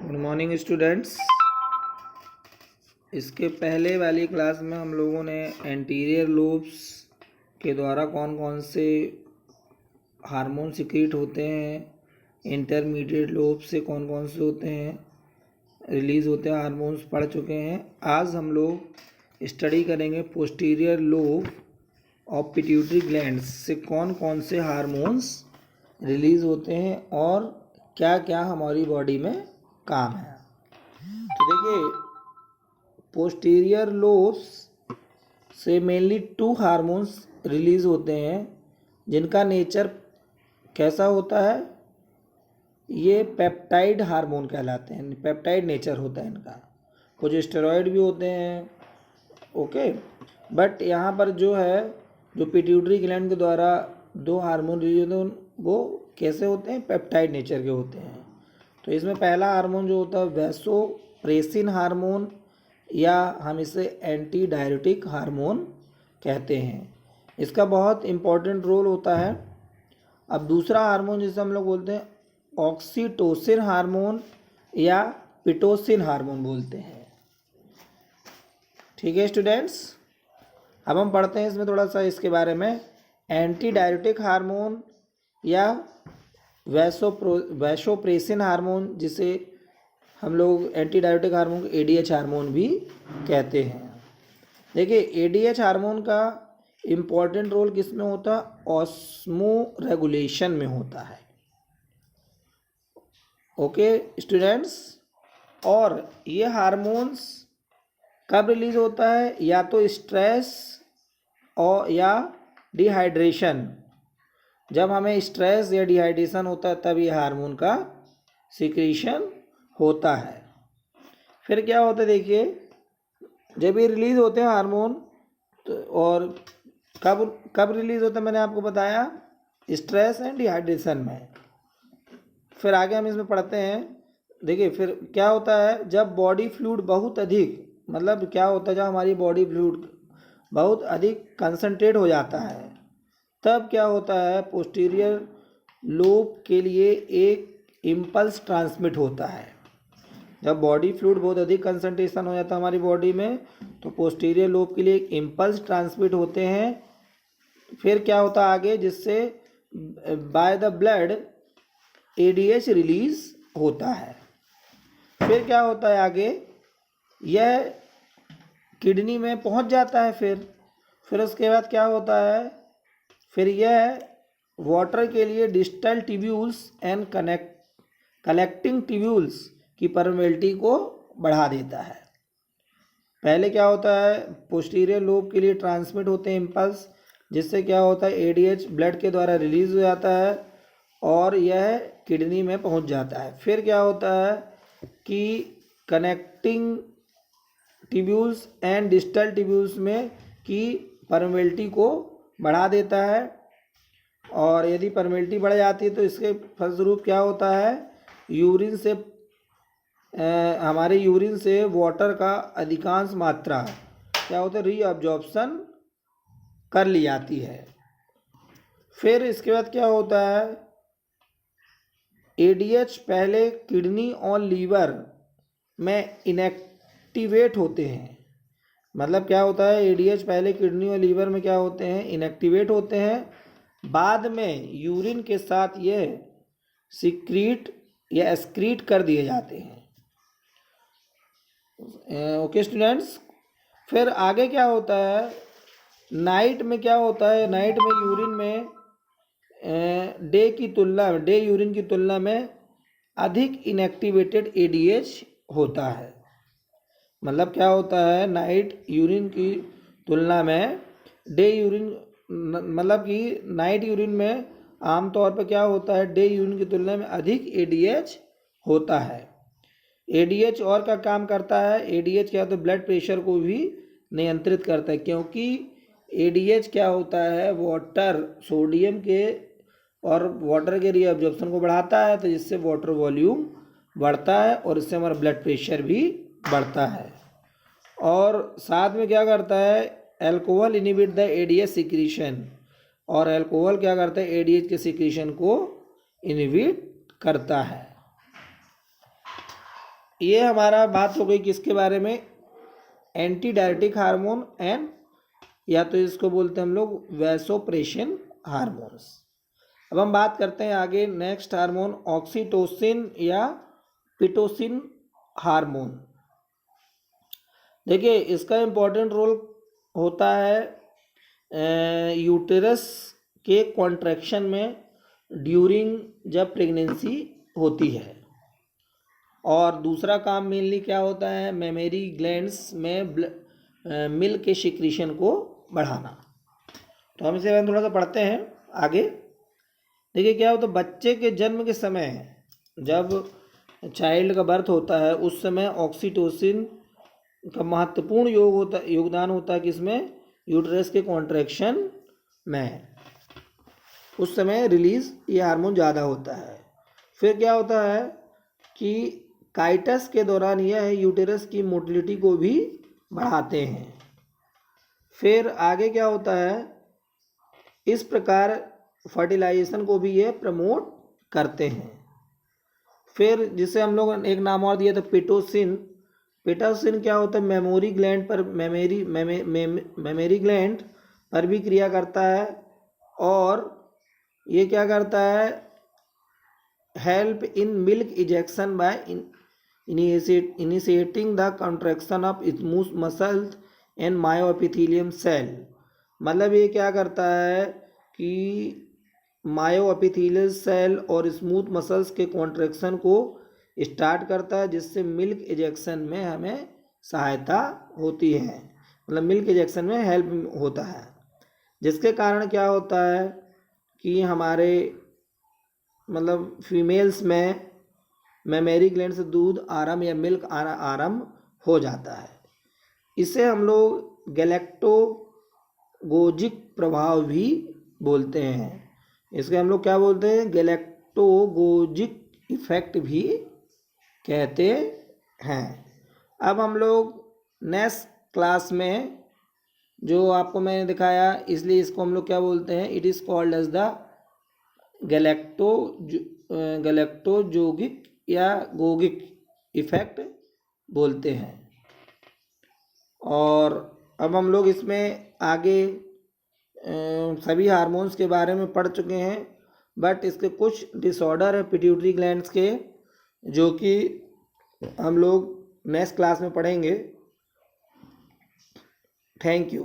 Good morning students. इसके पहले वाली क्लास में हम लोगों ने एंटीरियर लोब्स के द्वारा कौन कौन से हार्मोन सिक्रीट होते हैं, इंटरमीडिएट लोब से कौन कौन से होते हैं, रिलीज़ होते हैं हार्मोन्स पढ़ चुके हैं। आज हम लोग स्टडी करेंगे posterior lobe of pituitary glands से कौन कौन से हार्मोन्स रिलीज़ होते हैं और क्या क्या हमारी बॉडी में काम है। तो देखिए, पोस्टीरियर लोब्स से मेनली 2 हार्मोन्स रिलीज़ होते हैं जिनका नेचर कैसा होता है, ये पेप्टाइड हार्मोन कहलाते हैं। पेप्टाइड नेचर होता है इनका, कुछ स्टेरॉयड भी होते हैं, ओके। बट यहाँ पर जो है, जो पिट्यूटरी ग्लैंड के द्वारा 2 हार्मोन रिलीज होते हैं वो कैसे होते हैं, पेप्टाइड नेचर के होते हैं। तो इसमें पहला हार्मोन जो होता है वैसोप्रेसिन हार्मोन, या हम इसे एंटी डायरेटिक हार्मोन कहते हैं। इसका बहुत इम्पोर्टेंट रोल होता है। अब दूसरा हार्मोन जिसे हम लोग बोलते हैं ऑक्सीटोसिन हार्मोन या पिटोसिन हार्मोन बोलते हैं। ठीक है स्टूडेंट्स, अब हम पढ़ते हैं इसमें थोड़ा सा इसके बारे में। एंटी डायरेटिक हार्मोन या वैसोप्रेसिन हार्मोन, जिसे हम लोग एंटी डायरेटिक हार्मोन को एडीएच हार्मोन भी कहते हैं। देखिए, एडीएच हार्मोन का इम्पॉर्टेंट रोल किस में होता है, ऑस्मो रेगुलेशन में होता है, ओके स्टूडेंट्स। और ये हार्मोन्स कब रिलीज होता है, या तो स्ट्रेस और या डिहाइड्रेशन, जब हमें स्ट्रेस या डिहाइड्रेशन होता है तब ये हार्मोन का सिक्रीशन होता है। फिर क्या होता है, देखिए, जब ये रिलीज होते हैं हार्मोन तो, और कब कब रिलीज होता है मैंने आपको बताया, स्ट्रेस एंड डिहाइड्रेशन में। फिर आगे हम इसमें पढ़ते हैं। देखिए, फिर क्या होता है, जब बॉडी फ्लूइड बहुत अधिक, मतलब क्या होता है, जब हमारी बॉडी फ्लूइड बहुत अधिक कंसंट्रेट हो जाता है तब क्या होता है, पोस्टीरियर लोब के लिए एक इम्पल्स ट्रांसमिट होता है। जब बॉडी फ्लूइड बहुत अधिक कंसंट्रेशन हो जाता है हमारी बॉडी में तो पोस्टीरियर लोब के लिए एक इम्पल्स ट्रांसमिट होते हैं। फिर क्या होता है आगे, जिससे by the blood ADH release होता है। फिर क्या होता है आगे, यह किडनी में पहुंच जाता है। फिर उसके बाद क्या होता है, फिर यह वाटर के लिए distal tubules and collecting tubules की परमेबिलिटी को बढ़ा देता है। पहले क्या होता है, पोस्टीरियर लोब के लिए ट्रांसमिट होते हैं इम्पल्स, जिससे क्या होता है एडीएच ब्लड के द्वारा रिलीज हो जाता है और यह किडनी में पहुंच जाता है। फिर क्या होता है कि connecting tubules and distal tubules में की परमेबिलिटी को बढ़ा देता है, और यदि परमेबिलिटी बढ़ जाती है तो इसके फलस्वरूप क्या होता है, यूरिन से हमारे यूरिन से वाटर का अधिकांश मात्रा क्या होता है, रीअब्जॉर्प्शन कर ली जाती है। फिर इसके बाद क्या होता है, एडीएच पहले किडनी और लीवर में इनएक्टिवेट होते हैं। मतलब क्या होता है, एडीएच पहले किडनी और लीवर में क्या होते हैं, इनएक्टिवेट होते हैं। बाद में यूरिन के साथ ये सिक्रीट या एक्सक्रीट कर दिए जाते हैं, ओके स्टूडेंट्स। फिर आगे क्या होता है, नाइट में क्या होता है, नाइट में यूरिन में डे यूरिन की तुलना में अधिक इनएक्टिवेटेड एडीएच होता है। मतलब क्या होता है, नाइट यूरिन की तुलना में डे यूरिन, मतलब कि नाइट यूरिन में आमतौर पर क्या होता है, डे यूरिन की तुलना में अधिक एडीएच होता है। एडीएच और का काम करता है, एडीएच क्या होता है, ब्लड प्रेशर को भी नियंत्रित करता है, क्योंकि एडीएच क्या होता है, वाटर सोडियम के और वाटर के रीअब्जॉर्प्शन को बढ़ाता है, तो जिससे वाटर वॉल्यूम बढ़ता है और इससे हमारा ब्लड प्रेशर भी बढ़ता है। और साथ में क्या करता है, alcohol inhibit the ADH secretion, और अल्कोहल क्या करता है, एडीएच के सिक्रीशन को इनहिबिट करता है। ये हमारा बात हो गई किसके बारे में, एंटी डायरेटिक हार्मोन एंड या तो इसको बोलते हैं हम लोग वैसोप्रेशन हार्मोन्स। अब हम बात करते हैं आगे नेक्स्ट हार्मोन ऑक्सीटोसिन या पिटोसिन हार्मोन। देखिए इसका इम्पोर्टेंट रोल होता है यूटेरस के कॉन्ट्रैक्शन में ड्यूरिंग जब प्रेगनेंसी होती है, और दूसरा काम मेनली क्या होता है, मेमोरी ग्लैंड्स में मिल्क के सिक्रीशन को बढ़ाना। तो हम इसे थोड़ा सा पढ़ते हैं आगे। देखिए क्या होता है, बच्चे के जन्म के समय जब चाइल्ड का बर्थ होता है उस समय ऑक्सीटोसिन का महत्वपूर्ण योगदान होता है किसमें, यूटेरस के कॉन्ट्रैक्शन में। उस समय रिलीज ये हार्मोन ज़्यादा होता है। फिर क्या होता है कि काइटस के दौरान यह यूटेरस की मोटिलिटी को भी बढ़ाते हैं। फिर आगे क्या होता है, इस प्रकार फर्टिलाइजेशन को भी ये प्रमोट करते हैं। फिर जिसे हम लोग एक नाम और दिया था पिटोसिन। पिटोसिन क्या होता है, मेमोरी ग्लैंड पर मेमोरी ग्लैंड पर भी क्रिया करता है, और ये क्या करता है, help in milk ejection by initiating the contraction of smooth muscles and myoepithelium cell. मतलब ये क्या करता है कि मायोएपिथेलियल सेल और स्मूथ मसल्स के कॉन्ट्रैक्शन को स्टार्ट करता है, जिससे मिल्क इजेक्शन में हमें सहायता होती है, मतलब मिल्क इजेक्शन में हेल्प होता है। जिसके कारण क्या होता है कि हमारे मतलब फीमेल्स में मेमोरी ग्लैंड से दूध आराम या मिल्क आराम हो जाता है। इसे हम लोग गैलेक्टोगोजिक प्रभाव भी बोलते हैं। इसके हम लोग क्या बोलते हैं, गैलेक्टोगोजिक इफेक्ट भी कहते हैं। अब हम लोग नेक्स्ट क्लास में जो आपको मैंने दिखाया, इसलिए इसको हम लोग क्या बोलते हैं, it is called as the galactogogic या गोगिक इफेक्ट बोलते हैं। और अब हम लोग इसमें आगे सभी हार्मोन्स के बारे में पढ़ चुके हैं, बट इसके कुछ डिसऑर्डर है पिट्यूटरी ग्लैंड्स के, जो कि हम लोग नेक्स्ट क्लास में पढ़ेंगे। Thank you.